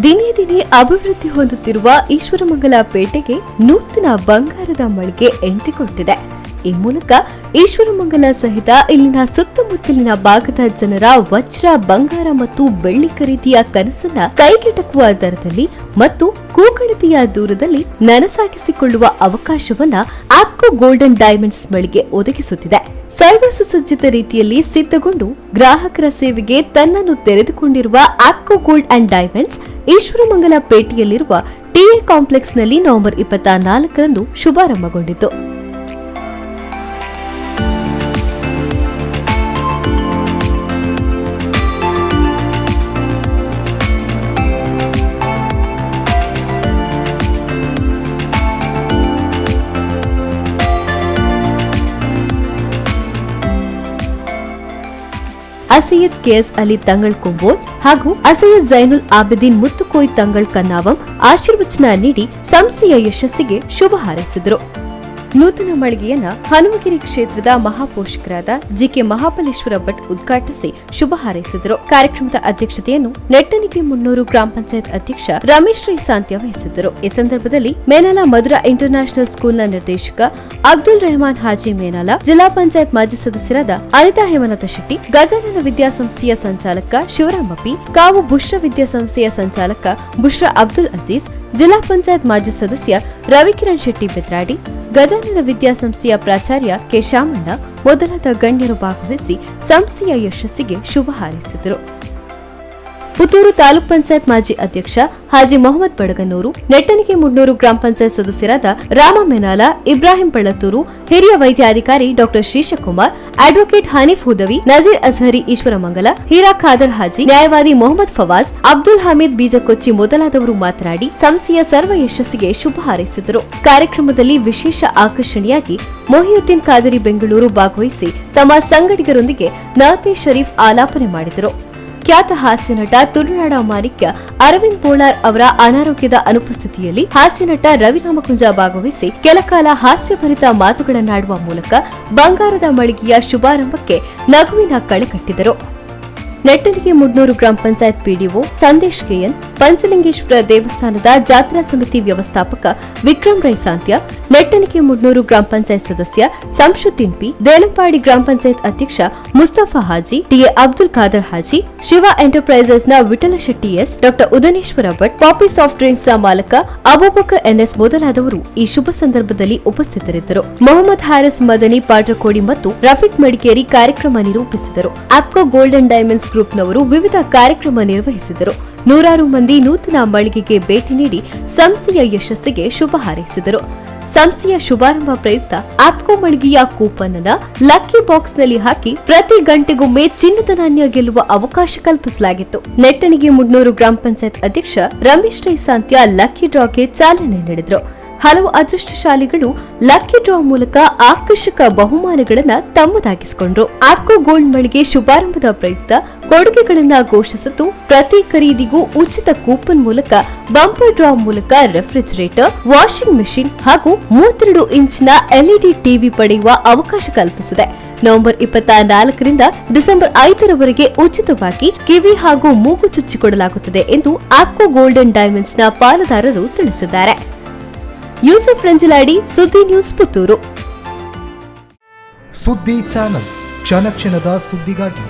ದಿನೇ ದಿನೇ ಅಭಿವೃದ್ಧಿ ಹೊಂದುತ್ತಿರುವ ಈಶ್ವರಮಂಗಲ ಪೇಟೆಗೆ ನೂತನ ಬಂಗಾರದ ಮಳಿಗೆ ಎಂಟ್ರಿ ಕೊಟ್ಟಿದೆ. ಈ ಮೂಲಕ ಈಶ್ವರಮಂಗಲ ಸಹಿತ ಇಲ್ಲಿನ ಸುತ್ತಮುತ್ತಲಿನ ಭಾಗದ ಜನರ ವಜ್ರ, ಬಂಗಾರ ಮತ್ತು ಬೆಳ್ಳಿ ಖರೀದಿಯ ಕನಸನ್ನ ಕೈಗೆಟಕುವ ದರದಲ್ಲಿ ಮತ್ತು ಕೂಗಳತೆಯ ದೂರದಲ್ಲಿ ನನಸಾಗಿಸಿಕೊಳ್ಳುವ ಅವಕಾಶವನ್ನ ಆಪ್ಕೋ ಗೋಲ್ಡನ್ ಡೈಮಂಡ್ಸ್ ಮಳಿಗೆ ಒದಗಿಸುತ್ತಿದೆ. ಸರ್ವ ಸುಸಜ್ಜಿತ ರೀತಿಯಲ್ಲಿ ಸಿದ್ಧಗೊಂಡು ಗ್ರಾಹಕರ ಸೇವೆಗೆ ತನ್ನನ್ನು ತೆರೆದುಕೊಂಡಿರುವ Apco gold and diamonds Eshwaramangala ಪೇಟೆಯಲ್ಲಿರುವ ಟಿಎ ಕಾಂಪ್ಲೆಕ್ಸ್ನಲ್ಲಿ ನವೆಂಬರ್ 24ರಂದು ಶುಭಾರಂಭಗೊಂಡಿತು. ಅಸೈಯದ್ ಕೆಎಸ್ ಅಲಿ ತಂಗಳ್ ಕೊಂಬೋಲ್ ಹಾಗೂ ಅಸೈಯದ್ ಜೈನುಲ್ ಆಬಿದೀನ್ ಮುತ್ತುಕೋಯ್ ತಂಗಳ್ ಕನ್ನಾವಂ ಆಶೀರ್ವಚನ ನೀಡಿ ಸಂಸ್ಥೆಯ ಯಶಸ್ಸಿಗೆ ಶುಭ ಹಾರೈಸಿದರು. ನೂತನ ಮಳಿಗೆಯನ್ನ ಹನುಮಗಿರಿ ಕ್ಷೇತ್ರದ ಮಹಾಪೋಷಕರಾದ ಜಿಕೆ ಮಹಾಬಲೇಶ್ವರ ಭಟ್ ಉದ್ಘಾಟಿಸಿ ಶುಭ ಹಾರೈಸಿದರು. ಕಾರ್ಯಕ್ರಮದ ಅಧ್ಯಕ್ಷತೆಯನ್ನು ನೆಟ್ಟಣಿಗೆ ಮುನ್ನೂರು ಗ್ರಾಮ ಪಂಚಾಯತ್ ಅಧ್ಯಕ್ಷ ರಮೇಶ್ ರೈ ಸಾಂತ್ಯ ವಹಿಸಿದ್ದರು. ಈ ಸಂದರ್ಭದಲ್ಲಿ ಮೇನಾಲ ಮಧುರಾ ಇಂಟರ್ನ್ಯಾಷನಲ್ ಸ್ಕೂಲ್ನ ನಿರ್ದೇಶಕ ಅಬ್ದುಲ್ ರೆಹಮಾನ್ ಹಾಜಿ ಮೇನಾಲ, ಜಿಲ್ಲಾ ಪಂಚಾಯತ್ ಮಾಜಿ ಸದಸ್ಯರಾದ ಅನಿತಾ ಹೇಮನಾಥ ಶೆಟ್ಟಿ, ಗಜಾನನ ವಿದ್ಯಾಸಂಸ್ಥೆಯ ಸಂಚಾಲಕ ಶಿವರಾಮ ಪಿ, ಕಾವು ಬುಷ್ರಾ ವಿದ್ಯಾಸಂಸ್ಥೆಯ ಸಂಚಾಲಕ ಬುಷ್ರಾ ಅಬ್ದುಲ್ ಅಜೀಜ್, ಜಿಲ್ಲಾ ಪಂಚಾಯತ್ ಮಾಜಿ ಸದಸ್ಯ ರವಿಕಿರಣ್ ಶೆಟ್ಟಿ ಬೆದ್ರಾಡಿ, ಗಜಾನನ ವಿದ್ಯಾಸಂಸ್ಥೆಯ ಪ್ರಾಚಾರ್ಯ ಕೆ ಶಾಮಣ್ಣ ಮೊದಲಾದ ಗಣ್ಯರು ಭಾಗವಹಿಸಿ ಸಂಸ್ಥೆಯ ಯಶಸ್ಸಿಗೆ ಶುಭ ಹಾರೈಸಿದರು. ಪುತ್ತೂರು ತಾಲೂಕ್ ಪಂಚಾಯತ್ ಮಾಜಿ ಅಧ್ಯಕ್ಷ ಹಾಜಿ ಮೊಹಮ್ಮದ್ ಬಡಗನೂರು, ನೆಟ್ಟಣಿಗೆ ಮುನ್ನೂರು ಗ್ರಾಮ ಪಂಚಾಯತ್ ಸದಸ್ಯರಾದ ರಾಮ ಮೆನಾಲ, ಇಬ್ರಾಹಿಂ ಪಳ್ಳತ್ತೂರು, ಹಿರಿಯ ವೈದ್ಯಾಧಿಕಾರಿ ಡಾಕ್ಟರ್ ಶ್ರೀಶಕುಮಾರ್, ಅಡ್ವೊಕೇಟ್ ಹನೀಫ್ ಹುದವಿ, ನಜೀರ್ ಅಜಹರಿ ಈಶ್ವರಮಂಗಲ, ಹೀರಾ ಖಾದರ್ ಹಾಜಿ, ನ್ಯಾಯವಾದಿ ಮೊಹಮ್ಮದ್ ಫವಾಜ್, ಅಬ್ದುಲ್ ಹಮೀದ್ ಬೀಜಕೊಚ್ಚಿ ಮೊದಲಾದವರು ಮಾತನಾಡಿ ಸಂಸ್ಥೆಯ ಸರ್ವ ಯಶಸ್ಸಿಗೆ ಶುಭ ಹಾರೈಸಿದರು. ಕಾರ್ಯಕ್ರಮದಲ್ಲಿ ವಿಶೇಷ ಆಕರ್ಷಣೆಯಾಗಿ ಮೊಹಿಯುದ್ದೀನ್ ಖಾದರಿ ಬೆಂಗಳೂರು ಭಾಗವಹಿಸಿ ತಮ್ಮ ಸಂಗಡಿಗರೊಂದಿಗೆ ನಾತೆ ಶರೀಫ್ ಆಲಾಪನೆ ಮಾಡಿದರು. ಖ್ಯಾತ ಹಾಸ್ಯ ನಟ ತುಳುನಾಡ ಮಾಣಿಕ್ಯ ಅರವಿಂದ್ ಬೋಳಾರ್ ಅವರ ಅನಾರೋಗ್ಯದ ಅನುಪಸ್ಥಿತಿಯಲ್ಲಿ ಹಾಸ್ಯ ನಟ ರವಿರಾಮಕುಂಜ ಭಾಗವಹಿಸಿ ಕೆಲಕಾಲ ಹಾಸ್ಯಭರಿತ ಮಾತುಗಳನ್ನಾಡುವ ಮೂಲಕ ಬಂಗಾರದ ಮಳಿಗೆಯ ಶುಭಾರಂಭಕ್ಕೆ ನಗುವಿನ ಕಳೆ ಕಟ್ಟಿದರು. ನೆಟ್ಟಣಿಗೆ ಮುಡ್ನೂರು ಗ್ರಾಮ ಪಂಚಾಯತ್ ಪಿಡಿಒ ಸಂದೇಶ್ ಕೆಎನ್, ಪಂಚಲಿಂಗೇಶ್ವರ ದೇವಸ್ಥಾನದ ಜಾತ್ರಾ ಸಮಿತಿ ವ್ಯವಸ್ಥಾಪಕ ವಿಕ್ರಮ್ ರೈ ಸಾಂತ್ಯ, ನೆಟ್ಟಣಿಗೆ ಮುಡ್ನೂರು ಗ್ರಾಮ ಪಂಚಾಯತ್ ಸದಸ್ಯ ಸಂಶುದ್ದೀನ್ ಪಿ, ದೇಲಂಪಾಡಿ ಗ್ರಾಮ ಪಂಚಾಯತ್ ಅಧ್ಯಕ್ಷ ಮುಸ್ತಫಾ ಹಾಜಿ, ಟಿಎ ಅಬ್ದುಲ್ ಖಾದರ್ ಹಾಜಿ, ಶಿವ ಎಂಟರ್ಪ್ರೈಸಸ್ನ ವಿಠಲ ಶೆಟ್ಟಿ ಎಸ್, ಡಾಕ್ಟರ್ ಉದನೇಶ್ವರ ಭಟ್, ಪಾಪಿ ಸಾಫ್ಟ್ ಡ್ರಿಂಕ್ಸ್ ನ ಮಾಲಕ ಅಬೂಬಕರ್ ಎನ್ಎಸ್ ಮೊದಲಾದವರು ಈ ಶುಭ ಸಂದರ್ಭದಲ್ಲಿ ಉಪಸ್ಥಿತರಿದ್ದರು. ಮೊಹಮ್ಮದ್ ಹಾರಿಸ್ ಮದನಿ ಪಾಟ್ರಕೋಡಿ ಮತ್ತು ರಫೀಕ್ ಮಡಿಕೇರಿ ಕಾರ್ಯಕ್ರಮ ನಿರೂಪಿಸಿದರು. ಆಪ್ಕೋ ಗೋಲ್ಡನ್ ಡೈಮಂಡ್ಸ್ ಗ್ರೂಪ್ನವರು ವಿವಿಧ ಕಾರ್ಯಕ್ರಮ ನಿರ್ವಹಿಸಿದರು. ನೂರಾರು ಮಂದಿ ನೂತನ ಮಳಿಗೆಗೆ ಭೇಟಿ ನೀಡಿ ಸಂಸ್ಥೆಯ ಯಶಸ್ಸಿಗೆ ಶುಭ ಹಾರೈಸಿದರು. ಸಂಸ್ಥೆಯ ಶುಭಾರಂಭ ಪ್ರಯುಕ್ತ ಆಪ್ಕೋ ಮಳಿಗೆಯ ಕೂಪನ್ ಅನ್ನು ಲಕ್ಕಿ ಬಾಕ್ಸ್ ನಲ್ಲಿ ಹಾಕಿ ಪ್ರತಿ ಗಂಟೆಗೊಮ್ಮೆ ಚಿನ್ನದ ನಾಣ್ಯ ಗೆಲ್ಲುವ ಅವಕಾಶ ಕಲ್ಪಿಸಲಾಗಿತ್ತು. ನೆಟ್ಟಣಿಗೆ ಮುಡ್ನೂರು ಗ್ರಾಮ ಪಂಚಾಯತ್ ಅಧ್ಯಕ್ಷ ರಮೇಶ್ ರೈ ಸಾಂತ್ಯ ಲಕ್ಕಿ ಡ್ರಾಗೆ ಚಾಲನೆ ನೀಡಿದರು. ಹಲವು ಅದೃಷ್ಟಶಾಲಿಗಳು ಲಕ್ಕಿ ಡ್ರಾ ಮೂಲಕ ಆಕರ್ಷಕ ಬಹುಮಾನಗಳನ್ನು ತಮ್ಮದಾಗಿಸಿಕೊಂಡ್ರು. ಆಪ್ಕೋ ಗೋಲ್ಡ್ ಮಳಿಗೆ ಶುಭಾರಂಭದ ಪ್ರಯುಕ್ತ ಕೊಡುಗೆಗಳನ್ನು ಘೋಷಿಸಿದ್ದು, ಪ್ರತಿ ಖರೀದಿಗೂ ಉಚಿತ ಕೂಪನ್ ಮೂಲಕ ಬಂಪರ್ ಡ್ರಾ ಮೂಲಕ ರೆಫ್ರಿಜರೇಟರ್, ವಾಷಿಂಗ್ ಮೆಷಿನ್ ಹಾಗೂ 32 ಇಂಚಿನ ಎಲ್ಇಡಿ ಟಿವಿ ಪಡೆಯುವ ಅವಕಾಶ ಕಲ್ಪಿಸಿದೆ. ನವೆಂಬರ್ 24ರಿಂದ ಡಿಸೆಂಬರ್ 5ರವರೆಗೆ ಉಚಿತವಾಗಿ ಕಿವಿ ಹಾಗೂ ಮೂಗು ಚುಚ್ಚಿಕೊಡಲಾಗುತ್ತದೆ ಎಂದು ಆಪ್ಕೋ ಗೋಲ್ಡನ್ ಡೈಮಂಡ್ಸ್ನ ಪಾಲುದಾರರು ತಿಳಿಸಿದ್ದಾರೆ. ಯೂಸುಫ್ ರಂಜಲಾಡಿ, ಸುದ್ದಿ ನ್ಯೂಸ್, ಪುತ್ತೂರು. ಸುದ್ದಿ ಚಾನಲ್, ಕ್ಷಣ ಕ್ಷಣದ ಸುದ್ದಿಗಾಗಿ